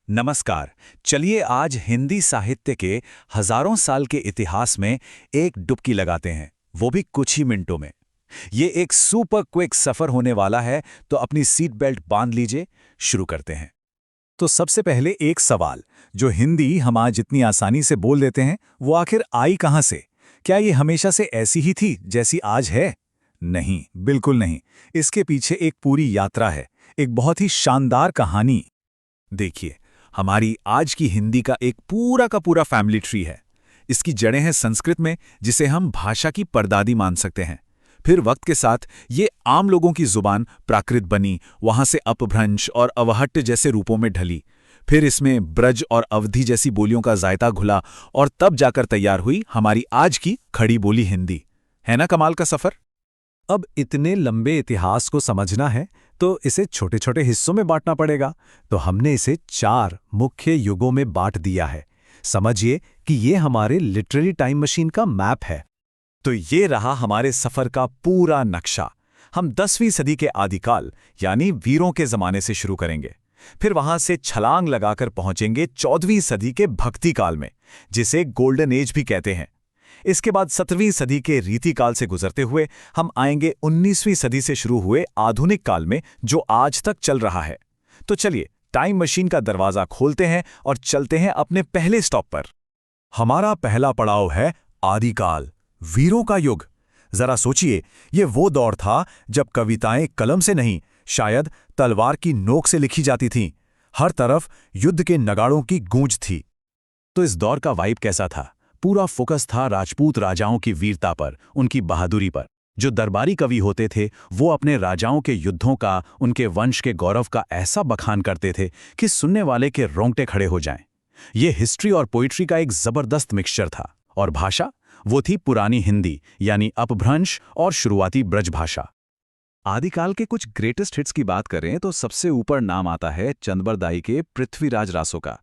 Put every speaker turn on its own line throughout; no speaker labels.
नमस्कार। चलिए आज हिंदी साहित्य के हजारों साल के इतिहास में एक डुबकी लगाते हैं, वो भी कुछ ही मिनटों में। ये एक सुपर क्विक सफर होने वाला है, तो अपनी सीट बेल्ट बांध लीजिए। शुरू करते हैं। तो सबसे पहले एक सवाल, जो हिंदी हम आज इतनी आसानी से बोल देते हैं, वो आखिर आई कहाँ से? क्या ये हमेशा से ऐसी ही थी जैसी आज है? नहीं, बिल्कुल नहीं। इसके पीछे एक पूरी यात्रा है, एक बहुत ही शानदार कहानी। देखिए, हमारी आज की हिंदी का एक पूरा का पूरा फैमिली ट्री है। इसकी जड़ें हैं संस्कृत में, जिसे हम भाषा की परदादी मान सकते हैं। फिर वक्त के साथ ये आम लोगों की जुबान प्राकृत बनी, वहां से अपभ्रंश और अवहट्ट जैसे रूपों में ढली। फिर इसमें ब्रज और अवधी जैसी बोलियों का जायता घुला और तब जाकर तैयार हुई हमारी आज की खड़ी बोली हिंदी। है ना कमाल का सफर? अब इतने लंबे इतिहास को समझना है तो इसे छोटे छोटे हिस्सों में बांटना पड़ेगा। तो हमने इसे 4 मुख्य युगों में बांट दिया है। समझिए कि ये हमारे लिटरेरी टाइम मशीन का मैप है। तो ये रहा हमारे सफर का पूरा नक्शा। हम 10वीं सदी के आदिकाल यानी वीरों के जमाने से शुरू करेंगे। फिर वहां से छलांग लगाकर पहुंचेंगे 14वीं सदी के भक्ति काल में, जिसे गोल्डन एज भी कहते हैं। इसके बाद 17वीं सदी के रीतिकाल से गुजरते हुए हम आएंगे 19वीं सदी से शुरू हुए आधुनिक काल में, जो आज तक चल रहा है। तो चलिए टाइम मशीन का दरवाजा खोलते हैं और चलते हैं अपने पहले स्टॉप पर। हमारा पहला पड़ाव है आदिकाल, वीरों का युग। जरा सोचिए, ये वो दौर था जब कविताएं कलम से नहीं, शायद तलवार की नोक से लिखी जाती थीं। हर तरफ युद्ध के नगाड़ों की गूंज थी। तो इस दौर का वाइब कैसा था? पूरा फोकस था राजपूत राजाओं की वीरता पर, उनकी बहादुरी पर। जो दरबारी कवि होते थे वो अपने राजाओं के युद्धों का, उनके वंश के गौरव का ऐसा बखान करते थे कि सुनने वाले के रोंगटे खड़े हो जाएं। ये हिस्ट्री और पोइट्री का एक जबरदस्त मिक्सचर था। और भाषा, वो थी पुरानी हिंदी यानी अपभ्रंश और शुरुआती ब्रज भाषा। आदिकाल के कुछ ग्रेटेस्ट हिट्स की बात करें तो सबसे ऊपर नाम आता है चंद्रबरदाई के पृथ्वीराज रासो का।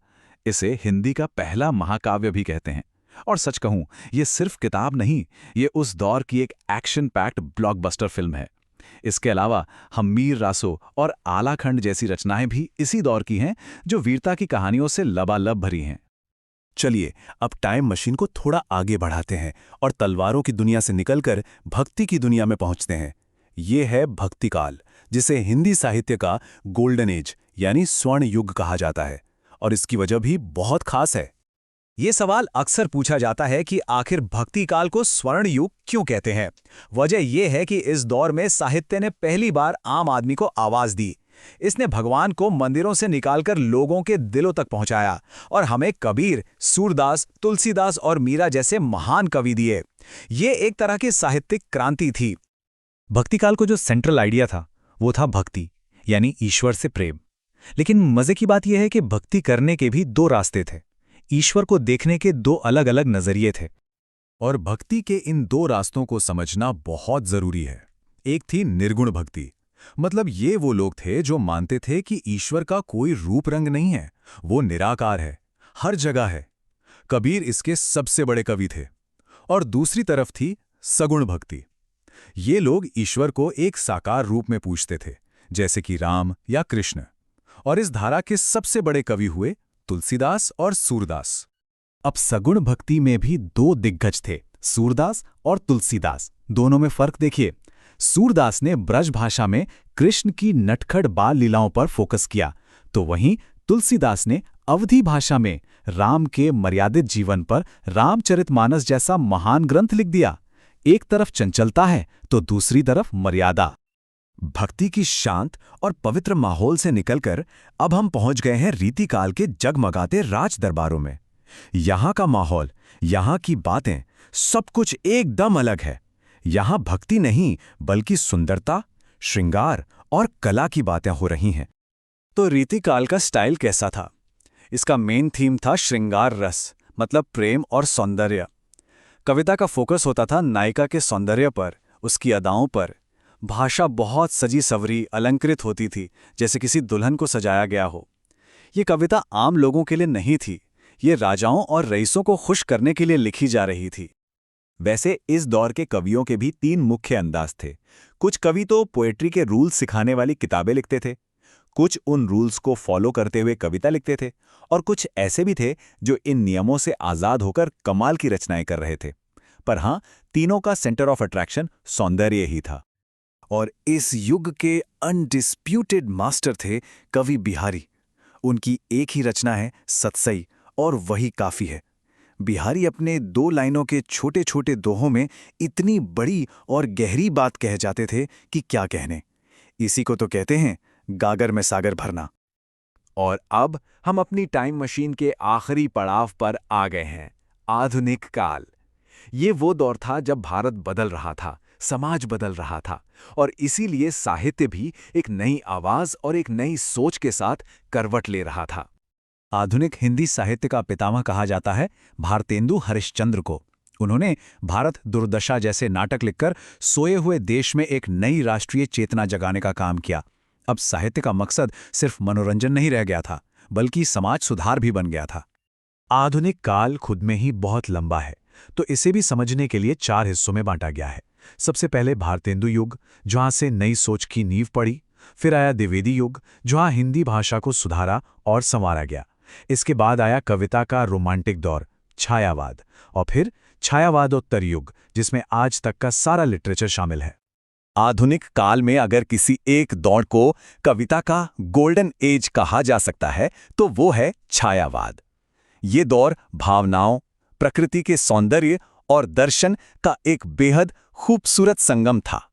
इसे हिंदी का पहला महाकाव्य भी कहते हैं। और सच कहूं, ये सिर्फ किताब नहीं, ये उस दौर की एक एक्शन पैक्ड ब्लॉकबस्टर फिल्म है। इसके अलावा हम मीर रासो और आलाखंड जैसी रचनाएं भी इसी दौर की हैं, जो वीरता की कहानियों से लबालब भरी हैं। चलिए अब टाइम मशीन को थोड़ा आगे बढ़ाते हैं और तलवारों की दुनिया से निकलकर भक्ति की दुनिया में पहुंचते हैं। ये है भक्ति काल, जिसे हिंदी साहित्य का गोल्डन एज यानी स्वर्ण युग कहा जाता है। और इसकी वजह भी बहुत खास है। ये सवाल अक्सर पूछा जाता है कि आखिर भक्ति काल को स्वर्ण युग क्यों कहते हैं। वजह यह है कि इस दौर में साहित्य ने पहली बार आम आदमी को आवाज दी। इसने भगवान को मंदिरों से निकालकर लोगों के दिलों तक पहुंचाया और हमें कबीर, सूरदास, तुलसीदास और मीरा जैसे महान कवि दिए। ये एक तरह की साहित्यिक क्रांति थी। भक्ति काल को जो सेंट्रल आइडिया था वो था भक्ति यानी ईश्वर से प्रेम। लेकिन मजे की बात यह है कि भक्ति करने के भी 2 रास्ते थे। ईश्वर को देखने के 2 अलग अलग नजरिए थे। और भक्ति के इन 2 रास्तों को समझना बहुत जरूरी है। एक थी निर्गुण भक्ति, मतलब ये वो लोग थे जो मानते थे कि ईश्वर का कोई रूप रंग नहीं है, वो निराकार है, हर जगह है। कबीर इसके सबसे बड़े कवि थे। और दूसरी तरफ थी सगुण भक्ति। ये लोग ईश्वर को एक साकार रूप में पूजते थे, जैसे कि राम या कृष्ण। और इस धारा के सबसे बड़े कवि हुए तुलसीदास और सूरदास। अब सगुण भक्ति में भी 2 दिग्गज थे, सूरदास और तुलसीदास। दोनों में फर्क देखिए। सूरदास ने ब्रज भाषा में कृष्ण की नटखट बाल लीलाओं पर फोकस किया, तो वहीं तुलसीदास ने अवधी भाषा में राम के मर्यादित जीवन पर रामचरितमानस जैसा महान ग्रंथ लिख दिया। एक तरफ चंचलता है तो दूसरी तरफ मर्यादा। भक्ति की शांत और पवित्र माहौल से निकलकर अब हम पहुंच गए हैं रीतिकाल के जगमगाते राज दरबारों में। यहां का माहौल, यहां की बातें, सब कुछ एकदम अलग है। यहां भक्ति नहीं बल्कि सुंदरता, श्रृंगार और कला की बातें हो रही हैं। तो रीतिकाल का स्टाइल कैसा था? इसका मेन थीम था श्रृंगार रस, मतलब प्रेम और सौंदर्य। कविता का फोकस होता था नायिका के सौंदर्य पर, उसकी अदाओं पर। भाषा बहुत सजी सवरी, अलंकृत होती थी, जैसे किसी दुल्हन को सजाया गया हो। ये कविता आम लोगों के लिए नहीं थी, ये राजाओं और रईसों को खुश करने के लिए लिखी जा रही थी। वैसे इस दौर के कवियों के भी 3 मुख्य अंदाज थे। कुछ कवि तो पोएट्री के रूल्स सिखाने वाली किताबें लिखते थे, कुछ उन रूल्स को फॉलो करते हुए कविता लिखते थे और कुछ ऐसे भी थे जो इन नियमों से आज़ाद होकर कमाल की रचनाएं कर रहे थे। पर हाँ, तीनों का सेंटर ऑफ अट्रैक्शन सौंदर्य ही था। और इस युग के अनडिस्प्यूटेड मास्टर थे कवि बिहारी। उनकी एक ही रचना है सतसई, और वही काफ़ी है। बिहारी अपने 2 लाइनों के छोटे छोटे दोहों में इतनी बड़ी और गहरी बात कह जाते थे कि क्या कहने। इसी को तो कहते हैं गागर में सागर भरना। और अब हम अपनी टाइम मशीन के आखिरी पड़ाव पर आ गए हैं, आधुनिक काल। ये वो दौर था जब भारत बदल रहा था, समाज बदल रहा था, और इसीलिए साहित्य भी एक नई आवाज और एक नई सोच के साथ करवट ले रहा था। आधुनिक हिंदी साहित्य का पितामह कहा जाता है भारतेंदु हरिश्चंद्र को। उन्होंने भारत दुर्दशा जैसे नाटक लिखकर सोए हुए देश में एक नई राष्ट्रीय चेतना जगाने का काम किया। अब साहित्य का मकसद सिर्फ मनोरंजन नहीं रह गया था, बल्कि समाज सुधार भी बन गया था। आधुनिक काल खुद में ही बहुत लंबा है, तो इसे भी समझने के लिए 4 हिस्सों में बांटा गया है। सबसे पहले भारतेंदु युग, जहां से नई सोच की नींव पड़ी। फिर आया द्विवेदी युग, जहां हिंदी भाषा को सुधारा और संवारा गया। इसके बाद आया कविता का रोमांटिक दौर, छायावाद, और फिर छायावादोत्तर युग, जिसमें आज तक का सारा लिटरेचर शामिल है। आधुनिक काल में अगर किसी एक दौर को कविता का गोल्डन एज कहा जा सकता है, तो वो है छायावाद। ये दौर भावनाओं, प्रकृति के सौंदर्य और दर्शन का एक बेहद खूबसूरत संगम था।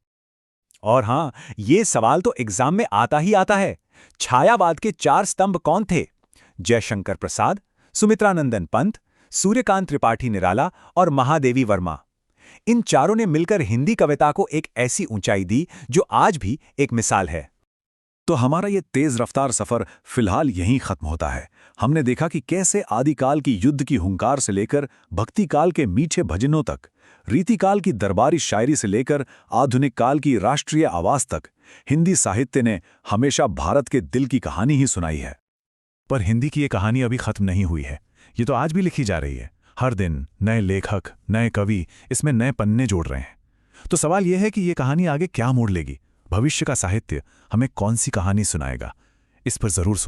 और हाँ, ये सवाल तो एग्जाम में आता ही आता है, छायावाद के 4 स्तंभ कौन थे? जयशंकर प्रसाद, सुमित्रानंदन पंत, सूर्यकांत त्रिपाठी निराला और महादेवी वर्मा। इन चारों ने मिलकर हिंदी कविता को एक ऐसी ऊंचाई दी जो आज भी एक मिसाल है। तो हमारा ये तेज रफ्तार सफर फिलहाल यहीं खत्म होता है। हमने देखा कि कैसे आदिकाल की युद्ध की हुंकार से लेकर भक्ति काल के मीठे भजनों तक, रीतिकाल की दरबारी शायरी से लेकर आधुनिक काल की राष्ट्रीय आवाज तक, हिंदी साहित्य ने हमेशा भारत के दिल की कहानी ही सुनाई है। पर हिंदी की ये कहानी अभी खत्म नहीं हुई है। ये तो आज भी लिखी जा रही है। हर दिन नए लेखक, नए कवि इसमें नए पन्ने जोड़ रहे हैं। तो सवाल यह है कि ये कहानी आगे क्या मोड़ लेगी? भविष्य का साहित्य हमें कौन सी कहानी सुनाएगा? इस पर जरूर सोचें।